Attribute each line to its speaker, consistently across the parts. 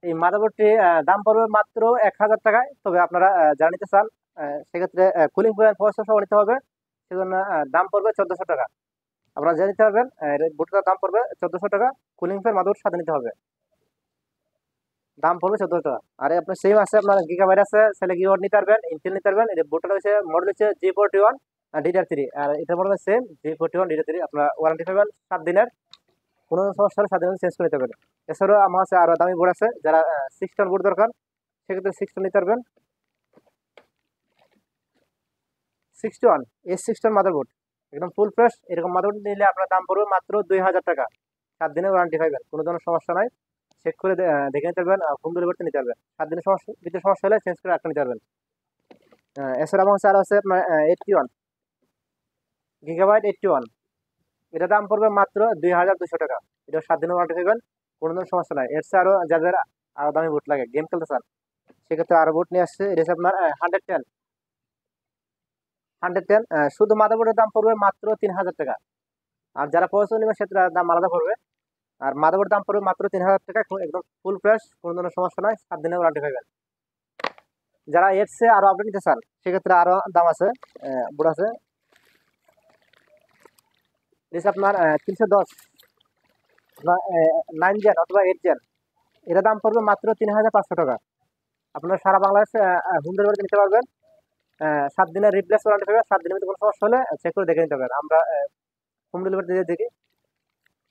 Speaker 1: এই মাদারবোর্ডটি দাম পড়বে মাত্র 1000 টাকায়। তবে আপনারা যারা নিতে চান সেক্ষেত্রে কুলিং ফ্যান প্রসেসর সহ নিতে হবে, সেজন্য দাম পড়বে 1400 টাকা। আপনারা যে নিতে পারবেন বোর্ডটার দাম পড়বে 1400 টাকা, কুলিং ফ্যান মাদারবোর্ড সাথে নিতে হবে, দাম পড়বে 1400 টাকা। আর আপনার সেম আছে, আপনার গিগাবাইট আছে, সেলে গিগাবাইট নিতে পারবেন, ইন্টেল নিতে পারবেন। এই বোর্ডটা হচ্ছে মডেল হচ্ছে G41 DDR3, আর এটার মডেল সেম G41 DDR3। আপনার ওয়ারেন্টি পাবেন 7 দিনের, কোনো সমস্যা হলে 7 দিনের চেঞ্জ করে নিতে পারবেন। এছাড়াও আমার কাছে আরো দামি বোর্ড আছে, যারা 6 টন বোর্ড দরকার সেক্ষেত্রে 6 টন নিতে পারবেন। 61 S61 মাদারবোর্ড একদম ফুল ফ্রেশ। এরকম মাদারবোর্ড নিলে আপনার দাম পড়বে মাত্র 2000 টাকা। 7 দিনের ওয়ারেন্টি পাবেন, কোনো ধরনের সমস্যা নাই, চেক করে দেখে নিতে পারবেন। হোম ডেলিভারিতে নিতে পারবেন, 7 দিনের ভিতরে সমস্যা হলে চেঞ্জ করে একটা নিতে পারবেন। এছাড়া আমার কাছে আরো আছে আপনার 81 গিগাবাইট 81, এটা দাম পড়বে মাত্র 2200 টাকা। এটা 7 দিনের ওয়ারেন্টি পাবেন, কোনো ধরনের সমস্যা নাই। এর চেয়ে আরো যাদের আরো দামি বুট লাগে, গেম খেলতে চান, সেক্ষেত্রে আরো বুট নিয়ে আসছে। এটা হচ্ছে আপনার 110 শুধু মাদারবোর্ডের দাম পড়বে মাত্র 3000 টাকা। আর যারা প্রসেসর নেবে সেটার দাম আলাদা পড়বে। আর মাদারবোর্ড দাম পড়বে মাত্র 3000 টাকা, একদম ফুল ফ্রেশ, কোনো ধরনের সমস্যা নাই, 7 দিনের ওয়ারেন্টি পাবেন। যারা এর চেয়ে আরো আপডেট নিতে চান সেক্ষেত্রে আরো দাম আছে, বুট আছে। এটা আপনার 310 9 জেন অথবা 8 জেন, এটা দাম পড়বে মাত্র 3500 টাকা। আপনারা সারা বাংলাদেশে হোম ডেলিভারিতে নিতে পারবেন। 7 দিনের রিপ্লেস ওয়ারেন্টি পাবেন, 7 দিনের মধ্যে কোনো সমস্যা হলে চেক করে দেখে নিতে পারবেন, আমরা হোম ডেলিভারি দিয়ে দেখি।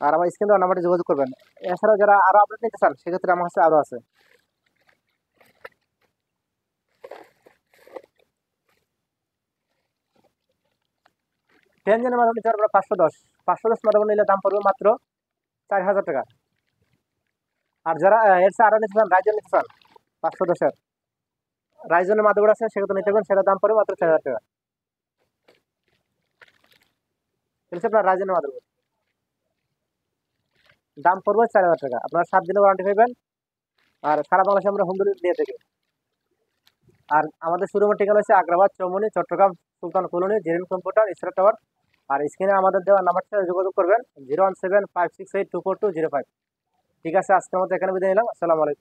Speaker 1: আর আমার স্ক্রিন দেওয়া নাম্বারে যোগাযোগ করবেন। এছাড়াও যারা আরো আপডেট নিতে চান সেক্ষেত্রে আমার কাছে আরো আছে। 10 জনের মাধ্যমে নিতে পারবেন 510 মাধ্যমে নিলে দাম পড়বে মাত্র 4000 টাকা। আর যারা এর চেয়ে আরো নিতে চান, রাইজন নিতে চান 510-এর রাইজনের মাধ্যমে আছে, সেক্ষেত্রে নিতে পারবেন, সেটার দাম পড়বে মাত্র 4000 টাকা। এটা আপনার রাইজনের মাধ্যমে দাম পড়বে 4000 টাকা। আপনারা 7 দিনের ওয়ারেন্টি পাবেন, আর সারা বাংলাদেশে আমরা হোম ডেলিভারি দিয়ে থাকি। আর আমাদের শোরুমের ঠিকানা হচ্ছে আগ্রাবাদ, চৌমনি, চট্টগ্রাম, সুলতান কলোনি, জেরিন কম্পিউটার, ইসরা টাওয়ার। আর স্ক্রিনে আমাদের দেওয়া নাম্বার সাথে যোগাযোগ করবেন 017568242005। ঠিক আছে, আজকের মতো এখানে বিদায় নিলাম। আসসালামু আলাইকুম।